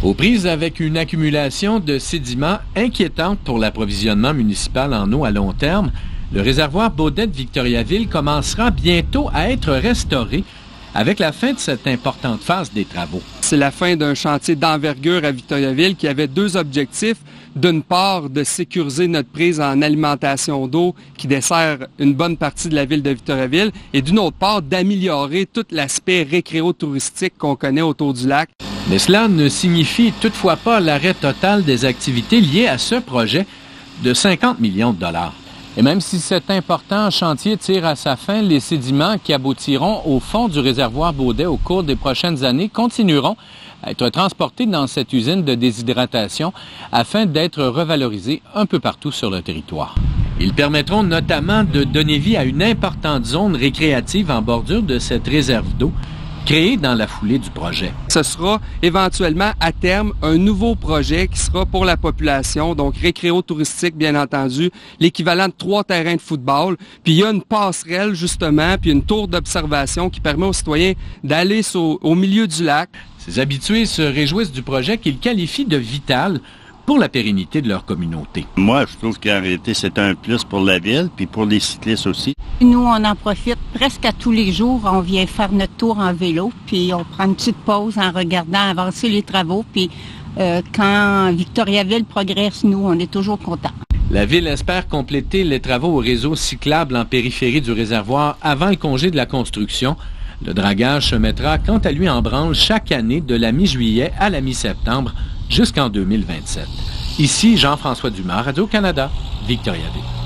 Aux prises avec une accumulation de sédiments inquiétante pour l'approvisionnement municipal en eau à long terme, le réservoir Baudet de Victoriaville commencera bientôt à être restauré avec la fin de cette importante phase des travaux. C'est la fin d'un chantier d'envergure à Victoriaville qui avait deux objectifs. D'une part, de sécuriser notre prise en alimentation d'eau qui dessert une bonne partie de la ville de Victoriaville et d'une autre part, d'améliorer tout l'aspect récréo-touristique qu'on connaît autour du lac. Mais cela ne signifie toutefois pas l'arrêt total des activités liées à ce projet de 50 millions de dollars. Et même si cet important chantier tire à sa fin, les sédiments qui aboutiront au fond du réservoir Baudet au cours des prochaines années continueront à être transportés dans cette usine de déshydratation afin d'être revalorisés un peu partout sur le territoire. Ils permettront notamment de donner vie à une importante zone récréative en bordure de cette réserve d'eau créée dans la foulée du projet. Ce sera éventuellement à terme un nouveau projet qui sera pour la population, donc récréo-touristique bien entendu, l'équivalent de 3 terrains de football. Puis il y a une passerelle justement, puis une tour d'observation qui permet aux citoyens d'aller au milieu du lac. Ces habitués se réjouissent du projet qu'ils qualifient de vital pour la pérennité de leur communauté. Moi, je trouve qu'en réalité, c'est un plus pour la ville, puis pour les cyclistes aussi. Nous, on en profite presque à tous les jours. On vient faire notre tour en vélo, puis on prend une petite pause en regardant avancer les travaux. Puis quand Victoriaville progresse, nous, on est toujours contents. La ville espère compléter les travaux au réseau cyclable en périphérie du réservoir avant le congé de la construction. Le dragage se mettra quant à lui en branle chaque année de la mi-juillet à la mi-septembre jusqu'en 2027. Ici, Jean-François Dumas, Radio-Canada, Victoriaville.